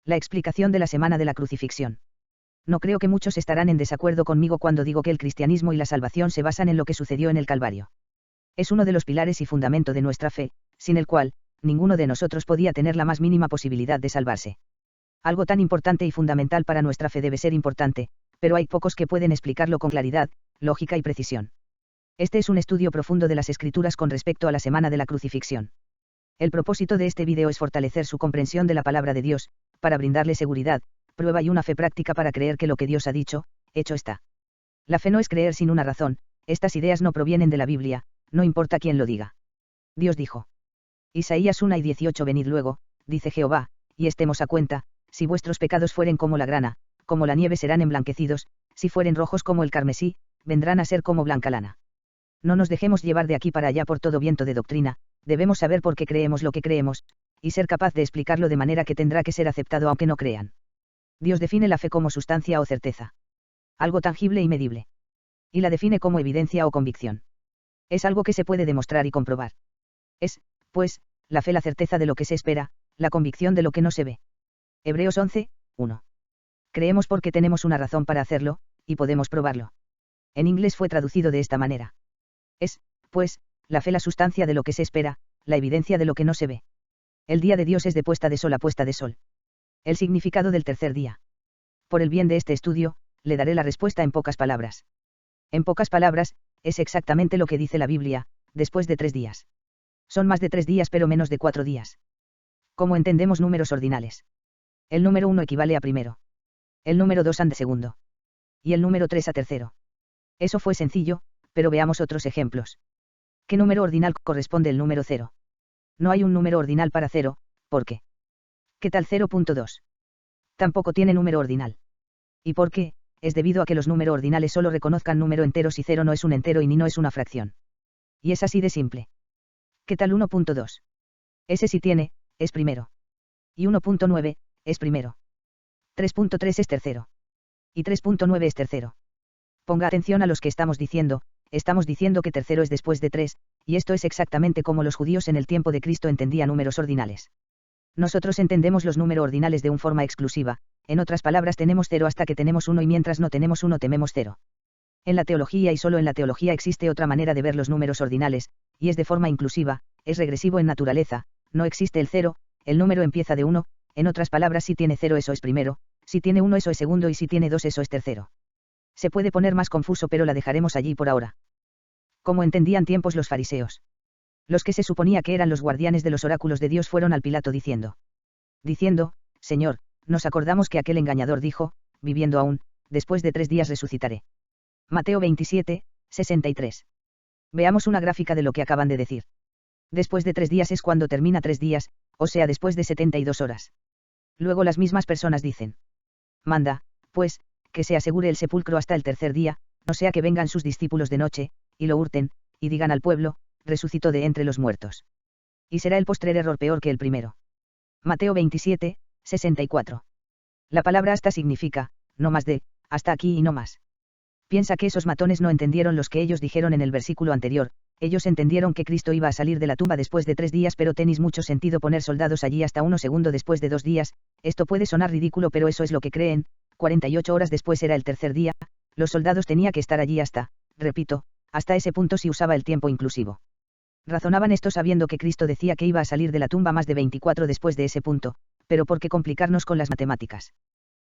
La explicación de la semana de la crucifixión. No creo que muchos estarán en desacuerdo conmigo cuando digo que el cristianismo y la salvación se basan en lo que sucedió en el Calvario. Es uno de los pilares y fundamento de nuestra fe, sin el cual, ninguno de nosotros podía tener la más mínima posibilidad de salvarse. Algo tan importante y fundamental para nuestra fe debe ser importante, pero hay pocos que pueden explicarlo con claridad, lógica y precisión. Este es un estudio profundo de las Escrituras con respecto a la semana de la crucifixión. El propósito de este vídeo es fortalecer su comprensión de la palabra de Dios, para brindarle seguridad, prueba y una fe práctica para creer que lo que Dios ha dicho, hecho está. La fe no es creer sin una razón, estas ideas no provienen de la Biblia, no importa quién lo diga. Dios dijo. Isaías 1:18 Venid luego, dice Jehová, y estemos a cuenta, si vuestros pecados fueren como la grana, como la nieve serán emblanquecidos, si fueren rojos como el carmesí, vendrán a ser como blanca lana. No nos dejemos llevar de aquí para allá por todo viento de doctrina, debemos saber por qué creemos lo que creemos, y ser capaz de explicarlo de manera que tendrá que ser aceptado aunque no crean. Dios define la fe como sustancia o certeza. Algo tangible y medible. Y la define como evidencia o convicción. Es algo que se puede demostrar y comprobar. Es, pues, la fe la certeza de lo que se espera, la convicción de lo que no se ve. Hebreos 11:1. Creemos porque tenemos una razón para hacerlo, y podemos probarlo. En inglés fue traducido de esta manera. Es, pues, la fe la sustancia de lo que se espera, la evidencia de lo que no se ve. El día de Dios es de puesta de sol a puesta de sol. El significado del tercer día. Por el bien de este estudio, le daré la respuesta en pocas palabras. En pocas palabras, es exactamente lo que dice la Biblia, después de 3 días. Son más de 3 días pero menos de 4 días. ¿Cómo entendemos números ordinales? El número 1 equivale a primero. El número 2 ante segundo. Y el número 3 a tercero. Eso fue sencillo, pero veamos otros ejemplos. ¿Qué número ordinal corresponde el número 0? No hay un número ordinal para 0, ¿por qué? ¿Qué tal 0.2? Tampoco tiene número ordinal. ¿Y por qué? Es debido a que los números ordinales solo reconozcan número enteros y 0 no es un entero y ni no es una fracción. Y es así de simple. ¿Qué tal 1.2? Ese sí tiene, es primero. Y 1.9, es primero. 3.3 es tercero. Y 3.9 es tercero. Ponga atención a los que estamos diciendo que tercero es después de 3, y esto es exactamente como los judíos en el tiempo de Cristo entendían números ordinales. Nosotros entendemos los números ordinales de una forma exclusiva, en otras palabras tenemos 0 hasta que tenemos 1 y mientras no tenemos 1 tememos 0. En la teología y solo en la teología existe otra manera de ver los números ordinales, y es de forma inclusiva, es regresivo en naturaleza, no existe el 0, el número empieza de 1, en otras palabras si tiene 0 eso es primero, si tiene 1 eso es segundo y si tiene 2 eso es tercero. Se puede poner más confuso pero la dejaremos allí por ahora. ¿Cómo entendían tiempos los fariseos? Los que se suponía que eran los guardianes de los oráculos de Dios fueron al Pilato diciendo, Señor, nos acordamos que aquel engañador dijo, viviendo aún, después de 3 días resucitaré. Mateo 27:63. Veamos una gráfica de lo que acaban de decir. Después de 3 días es cuando termina 3 días, o sea después de 72 horas. Luego las mismas personas dicen. Manda, pues, que se asegure el sepulcro hasta el tercer día, no sea que vengan sus discípulos de noche, y lo hurten, y digan al pueblo, resucitó de entre los muertos. Y será el postrer error peor que el primero. Mateo 27:64. La palabra hasta significa, no más de, hasta aquí y no más. Piensa que esos matones no entendieron los que ellos dijeron en el versículo anterior, ellos entendieron que Cristo iba a salir de la tumba después de 3 días pero tenéis mucho sentido poner soldados allí hasta 1 segundo después de 2 días, esto puede sonar ridículo pero eso es lo que creen, 48 horas después era el tercer día, los soldados tenía que estar allí hasta, repito, hasta ese punto si usaba el tiempo inclusivo. Razonaban esto sabiendo que Cristo decía que iba a salir de la tumba más de 24 después de ese punto, pero ¿por qué complicarnos con las matemáticas?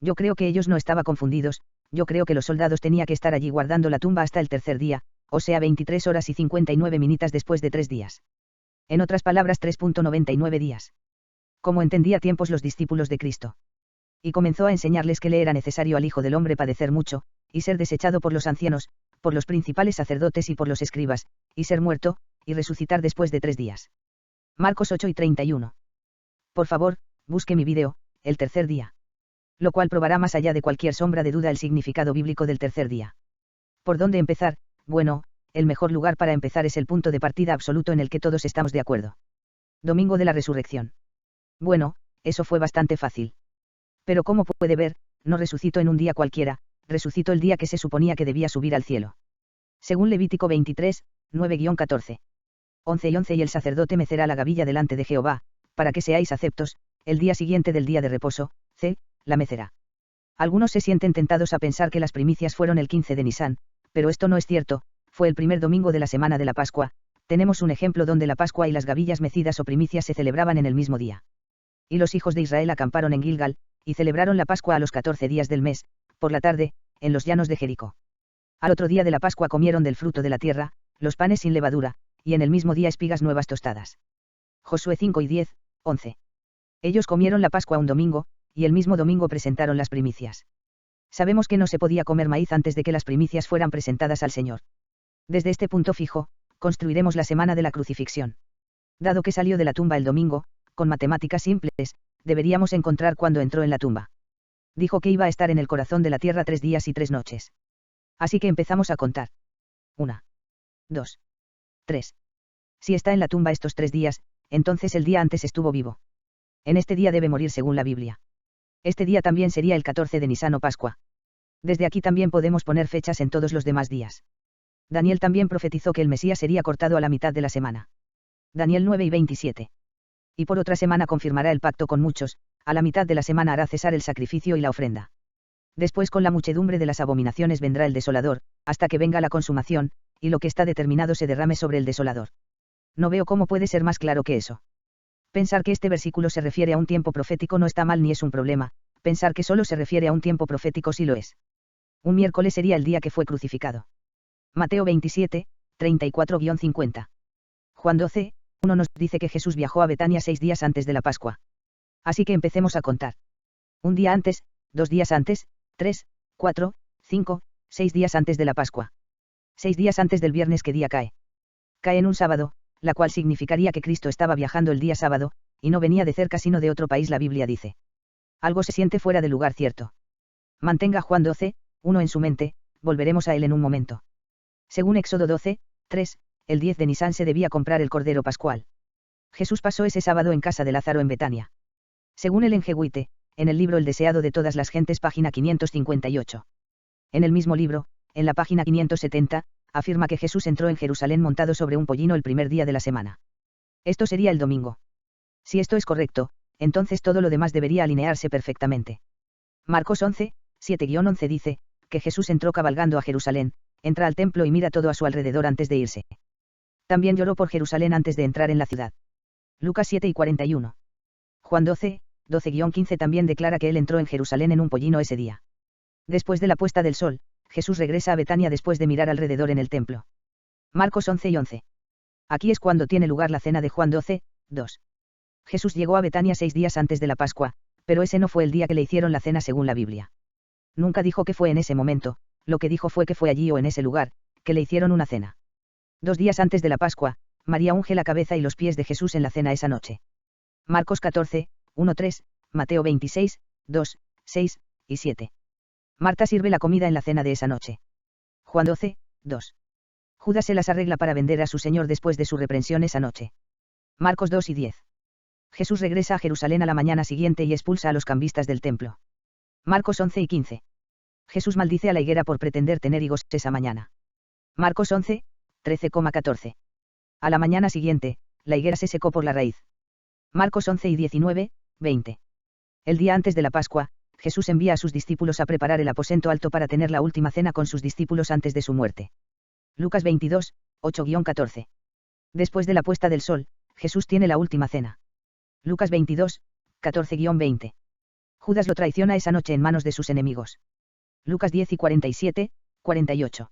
Yo creo que ellos no estaban confundidos, yo creo que los soldados tenía que estar allí guardando la tumba hasta el tercer día, o sea 23 horas y 59 minutos después de 3 días. En otras palabras 3.99 días. ¿Cómo entendía tiempos los discípulos de Cristo? Y comenzó a enseñarles que le era necesario al Hijo del Hombre padecer mucho, y ser desechado por los ancianos, por los principales sacerdotes y por los escribas, y ser muerto, y resucitar después de 3 días. Marcos 8:31. Por favor, busque mi vídeo, el tercer día. Lo cual probará más allá de cualquier sombra de duda el significado bíblico del tercer día. ¿Por dónde empezar? Bueno, el mejor lugar para empezar es el punto de partida absoluto en el que todos estamos de acuerdo. Domingo de la Resurrección. Bueno, eso fue bastante fácil. Pero como puede ver, no resucitó en un día cualquiera, resucitó el día que se suponía que debía subir al cielo. Según Levítico 23, 9-14. 11:11 Y el sacerdote mecerá la gavilla delante de Jehová, para que seáis aceptos, el día siguiente del día de reposo, C. La mecera. Algunos se sienten tentados a pensar que las primicias fueron el 15 de Nisan, pero esto no es cierto, fue el primer domingo de la semana de la Pascua. Tenemos un ejemplo donde la Pascua y las gavillas mecidas o primicias se celebraban en el mismo día. Y los hijos de Israel acamparon en Gilgal, y celebraron la Pascua a los 14 días del mes, por la tarde, en los llanos de Jericó. Al otro día de la Pascua comieron del fruto de la tierra, los panes sin levadura, y en el mismo día espigas nuevas tostadas. Josué 5 y 10, 11. Ellos comieron la Pascua un domingo, y el mismo domingo presentaron las primicias. Sabemos que no se podía comer maíz antes de que las primicias fueran presentadas al Señor. Desde este punto fijo, construiremos la semana de la crucifixión. Dado que salió de la tumba el domingo, con matemáticas simples, deberíamos encontrar cuándo entró en la tumba. Dijo que iba a estar en el corazón de la tierra 3 días y 3 noches. Así que empezamos a contar. 1, 2, 3. Si está en la tumba estos 3 días, entonces el día antes estuvo vivo. En este día debe morir según la Biblia. Este día también sería el 14 de Nisan o Pascua. Desde aquí también podemos poner fechas en todos los demás días. Daniel también profetizó que el Mesías sería cortado a la mitad de la semana. Daniel 9 y 27. Y por otra semana confirmará el pacto con muchos, a la mitad de la semana hará cesar el sacrificio y la ofrenda. Después con la muchedumbre de las abominaciones vendrá el desolador, hasta que venga la consumación, y lo que está determinado se derrame sobre el desolador. No veo cómo puede ser más claro que eso. Pensar que este versículo se refiere a un tiempo profético no está mal ni es un problema, pensar que solo se refiere a un tiempo profético sí lo es. Un miércoles sería el día que fue crucificado. Mateo 27, 34-50. Juan 12, 1 nos dice que Jesús viajó a Betania 6 días antes de la Pascua. Así que empecemos a contar. Un día antes, 2 días antes, 3, 4, 5, 6 días antes de la Pascua. 6 días antes del viernes. ¿Qué día cae? Cae en un sábado, la cual significaría que Cristo estaba viajando el día sábado, y no venía de cerca sino de otro país. La Biblia dice. Algo se siente fuera de lugar, cierto. Mantenga Juan 12, 1 en su mente, volveremos a él en un momento. Según Éxodo 12, 3, el 10 de Nisan se debía comprar el cordero pascual. Jesús pasó ese sábado en casa de Lázaro en Betania. Según el Engeguite, en el libro El deseado de todas las gentes, página 558. En el mismo libro, en la página 570, afirma que Jesús entró en Jerusalén montado sobre un pollino el primer día de la semana. Esto sería el domingo. Si esto es correcto, entonces todo lo demás debería alinearse perfectamente. Marcos 11, 7-11 dice, que Jesús entró cabalgando a Jerusalén, entra al templo y mira todo a su alrededor antes de irse. También lloró por Jerusalén antes de entrar en la ciudad. Lucas 7 y 41. Juan 12, 12-15 también declara que él entró en Jerusalén en un pollino ese día. Después de la puesta del sol, Jesús regresa a Betania después de mirar alrededor en el templo. Marcos 11 y 11. Aquí es cuando tiene lugar la cena de Juan 12, 2. Jesús llegó a Betania 6 días antes de la Pascua, pero ese no fue el día que le hicieron la cena según la Biblia. Nunca dijo que fue en ese momento, lo que dijo fue que fue allí o en ese lugar, que le hicieron una cena. 2 días antes de la Pascua, María unge la cabeza y los pies de Jesús en la cena esa noche. Marcos 14, 1-3, Mateo 26, 2, 6 y 7. Marta sirve la comida en la cena de esa noche. Juan 12, 2. Judas se las arregla para vender a su Señor después de su reprensión esa noche. Marcos 2 y 10. Jesús regresa a Jerusalén a la mañana siguiente y expulsa a los cambistas del templo. Marcos 11 y 15. Jesús maldice a la higuera por pretender tener higos esa mañana. Marcos 11, 13,14. A la mañana siguiente, la higuera se secó por la raíz. Marcos 11 y 19, 20. El día antes de la Pascua, Jesús envía a sus discípulos a preparar el aposento alto para tener la última cena con sus discípulos antes de su muerte. Lucas 22, 8-14. Después de la puesta del sol, Jesús tiene la última cena. Lucas 22, 14-20. Judas lo traiciona esa noche en manos de sus enemigos. Lucas 10 y 47, 48.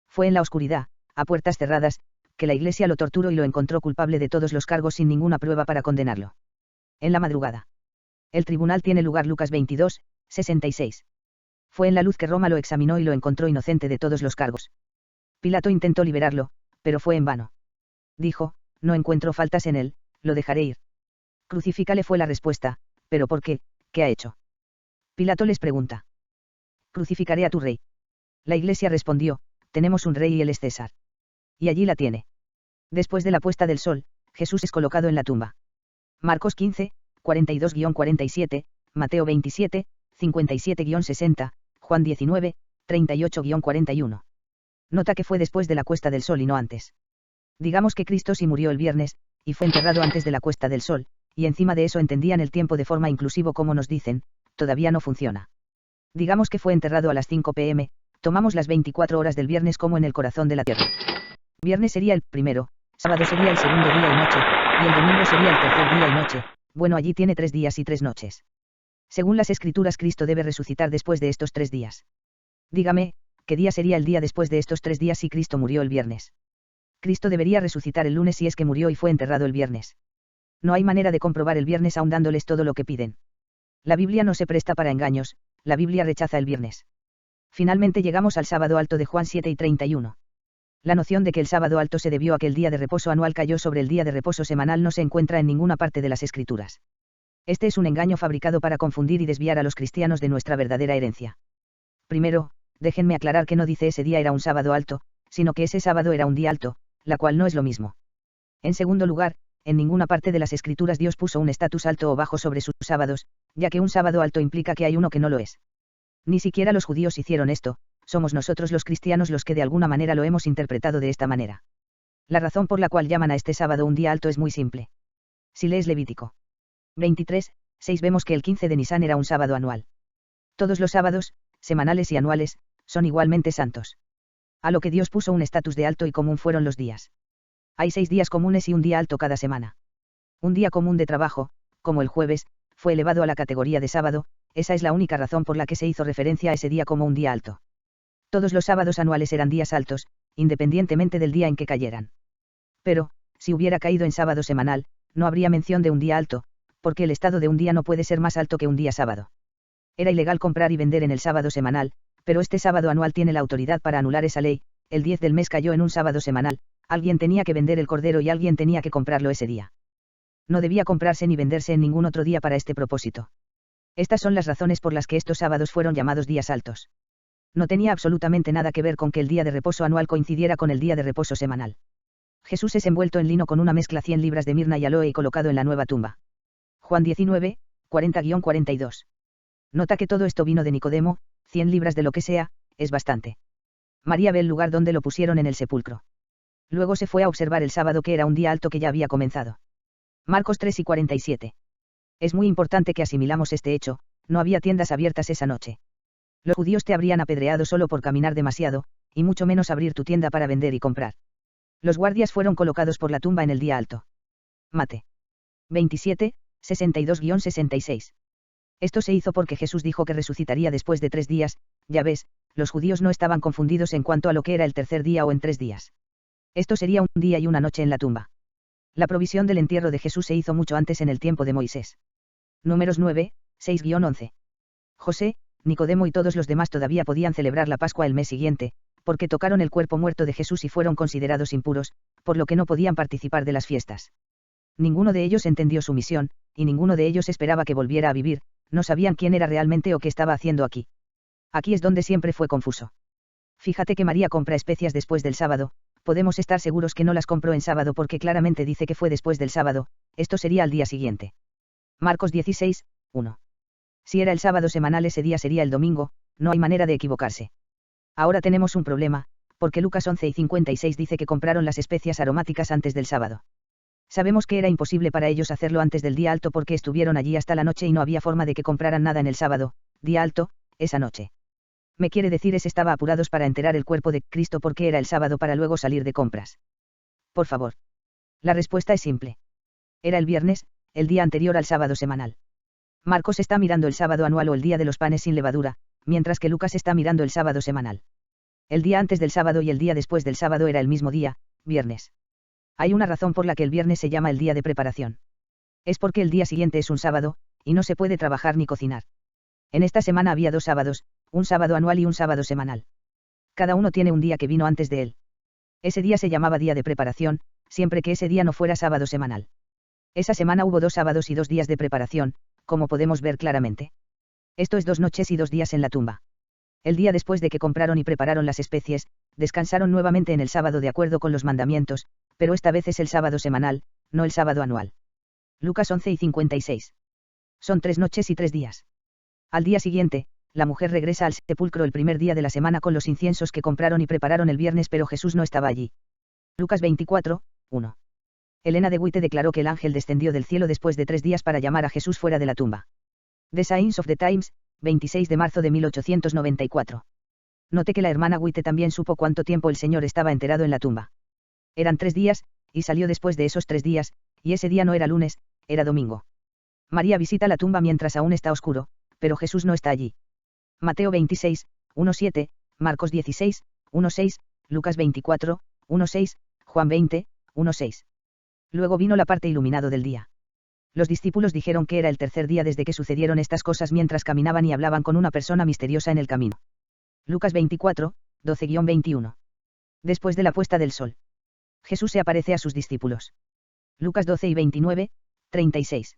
Fue en la oscuridad, a puertas cerradas, que la iglesia lo torturó y lo encontró culpable de todos los cargos sin ninguna prueba para condenarlo. En la madrugada. El tribunal tiene lugar. Lucas 22, 66. Fue en la luz que Roma lo examinó y lo encontró inocente de todos los cargos. Pilato intentó liberarlo, pero fue en vano. Dijo, no encuentro faltas en él, lo dejaré ir. Crucifícale fue la respuesta, pero ¿por qué? ¿Qué ha hecho? Pilato les pregunta. Crucificaré a tu rey. La iglesia respondió, tenemos un rey y él es César. Y allí la tiene. Después de la puesta del sol, Jesús es colocado en la tumba. Marcos 15, 42-47, Mateo 27, 57-60, Juan 19, 38-41. Nota que fue después de la puesta del sol y no antes. Digamos que Cristo sí murió el viernes, y fue enterrado antes de la puesta del sol, y encima de eso entendían el tiempo de forma inclusivo como nos dicen, todavía no funciona. Digamos que fue enterrado a las 5 p.m., tomamos las 24 horas del viernes como en el corazón de la tierra. Viernes sería el primero, sábado sería el segundo día y noche, y el domingo sería el tercer día y noche. Bueno, allí tiene 3 días y 3 noches. Según las Escrituras, Cristo debe resucitar después de estos 3 días. Dígame, ¿qué día sería el día después de estos 3 días si Cristo murió el viernes? Cristo debería resucitar el lunes si es que murió y fue enterrado el viernes. No hay manera de comprobar el viernes aun dándoles todo lo que piden. La Biblia no se presta para engaños, la Biblia rechaza el viernes. Finalmente llegamos al sábado alto de Juan 7 y 31. La noción de que el sábado alto se debió a que el día de reposo anual cayó sobre el día de reposo semanal no se encuentra en ninguna parte de las Escrituras. Este es un engaño fabricado para confundir y desviar a los cristianos de nuestra verdadera herencia. Primero, déjenme aclarar que no dice ese día era un sábado alto, sino que ese sábado era un día alto, la cual no es lo mismo. En segundo lugar, en ninguna parte de las Escrituras Dios puso un estatus alto o bajo sobre sus sábados, ya que un sábado alto implica que hay uno que no lo es. Ni siquiera los judíos hicieron esto, somos nosotros los cristianos los que de alguna manera lo hemos interpretado de esta manera. La razón por la cual llaman a este sábado un día alto es muy simple. Si lees Levítico 23:6 vemos que el 15 de Nisán era un sábado anual. Todos los sábados, semanales y anuales, son igualmente santos. A lo que Dios puso un estatus de alto y común fueron los días. Hay 6 días comunes y un día alto cada semana. Un día común de trabajo, como el jueves, fue elevado a la categoría de sábado, esa es la única razón por la que se hizo referencia a ese día como un día alto. Todos los sábados anuales eran días altos, independientemente del día en que cayeran. Pero, si hubiera caído en sábado semanal, no habría mención de un día alto, porque el estado de un día no puede ser más alto que un día sábado. Era ilegal comprar y vender en el sábado semanal, pero este sábado anual tiene la autoridad para anular esa ley. El 10 del mes cayó en un sábado semanal, alguien tenía que vender el cordero y alguien tenía que comprarlo ese día. No debía comprarse ni venderse en ningún otro día para este propósito. Estas son las razones por las que estos sábados fueron llamados días altos. No tenía absolutamente nada que ver con que el día de reposo anual coincidiera con el día de reposo semanal. Jesús es envuelto en lino con una mezcla 100 libras de mirna y aloe y colocado en la nueva tumba. Juan 19, 40-42. Nota que todo esto vino de Nicodemo, 100 libras de lo que sea, es bastante. María ve el lugar donde lo pusieron en el sepulcro. Luego se fue a observar el sábado que era un día alto que ya había comenzado. Marcos 3 y 47. Es muy importante que asimilamos este hecho, no había tiendas abiertas esa noche. Los judíos te habrían apedreado solo por caminar demasiado, y mucho menos abrir tu tienda para vender y comprar. Los guardias fueron colocados por la tumba en el día alto. Mate 27, 62-66. Esto se hizo porque Jesús dijo que resucitaría después de 3 días, ya ves, los judíos no estaban confundidos en cuanto a lo que era el tercer día o en 3 días. Esto sería un día y una noche en la tumba. La provisión del entierro de Jesús se hizo mucho antes en el tiempo de Moisés. Números 9, 6-11. José, Nicodemo y todos los demás todavía podían celebrar la Pascua el mes siguiente, porque tocaron el cuerpo muerto de Jesús y fueron considerados impuros, por lo que no podían participar de las fiestas. Ninguno de ellos entendió su misión, y ninguno de ellos esperaba que volviera a vivir, no sabían quién era realmente o qué estaba haciendo aquí. Aquí es donde siempre fue confuso. Fíjate que María compra especias después del sábado, podemos estar seguros que no las compró en sábado porque claramente dice que fue después del sábado, esto sería al día siguiente. Marcos 16, 1. Si era el sábado semanal ese día sería el domingo, no hay manera de equivocarse. Ahora tenemos un problema, porque Lucas 11 y 56 dice que compraron las especias aromáticas antes del sábado. Sabemos que era imposible para ellos hacerlo antes del día alto porque estuvieron allí hasta la noche y no había forma de que compraran nada en el sábado, día alto, esa noche. Me quiere decir estaba apurados para enterar el cuerpo de Cristo porque era el sábado para luego salir de compras. Por favor. La respuesta es simple. Era el viernes, el día anterior al sábado semanal. Marcos está mirando el sábado anual o el día de los panes sin levadura, mientras que Lucas está mirando el sábado semanal. El día antes del sábado y el día después del sábado era el mismo día, viernes. Hay una razón por la que el viernes se llama el día de preparación. Es porque el día siguiente es un sábado, y no se puede trabajar ni cocinar. En esta semana había 2 sábados, un sábado anual y un sábado semanal. Cada uno tiene un día que vino antes de él. Ese día se llamaba día de preparación, siempre que ese día no fuera sábado semanal. Esa semana hubo 2 sábados y 2 días de preparación, como podemos ver claramente. Esto es 2 noches y 2 días en la tumba. El día después de que compraron y prepararon las especies, descansaron nuevamente en el sábado de acuerdo con los mandamientos, pero esta vez es el sábado semanal, no el sábado anual. Lucas 11 y 56. Son 3 noches y 3 días. Al día siguiente, la mujer regresa al sepulcro el primer día de la semana con los inciensos que compraron y prepararon el viernes, pero Jesús no estaba allí. Lucas 24, 1. Elena de Witte declaró que el ángel descendió del cielo después de 3 días para llamar a Jesús fuera de la tumba. The Signs of the Times, 26 de marzo de 1894. Noté que la hermana White también supo cuánto tiempo el señor estaba enterrado en la tumba. Eran 3 días, y salió después de esos 3 días, y ese día no era lunes, era domingo. María visita la tumba mientras aún está oscuro, pero Jesús no está allí. Mateo 26, 1:7, Marcos 16, 1:6, Lucas 24, 1:6, Juan 20, 1:6. Luego vino la parte iluminado del día. Los discípulos dijeron que era el tercer día desde que sucedieron estas cosas mientras caminaban y hablaban con una persona misteriosa en el camino. Lucas 24, 12-21. Después de la puesta del sol. Jesús se aparece a sus discípulos. Lucas 12 y 29, 36.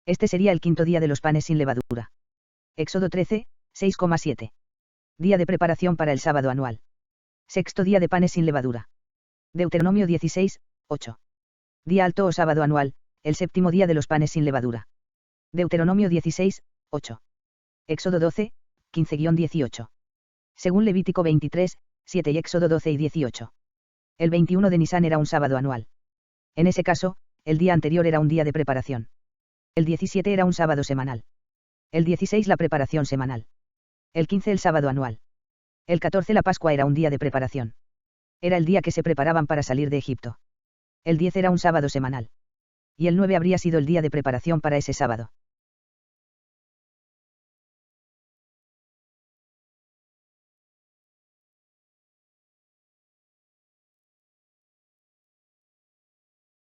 Este sería el quinto día de los panes sin levadura. Éxodo 13, 6,7. Día de preparación para el sábado anual. Sexto día de panes sin levadura. Deuteronomio 16, 8. Día alto o sábado anual, el séptimo día de los panes sin levadura. Deuteronomio 16, 8. Éxodo 12, 15-18. Según Levítico 23, 7 y Éxodo 12 y 18. El 21 de Nisan era un sábado anual. En ese caso, el día anterior era un día de preparación. El 17 era un sábado semanal. El 16 la preparación semanal. El 15 el sábado anual. El 14 la Pascua era un día de preparación. Era el día que se preparaban para salir de Egipto. El 10 era un sábado semanal. Y el 9 habría sido el día de preparación para ese sábado.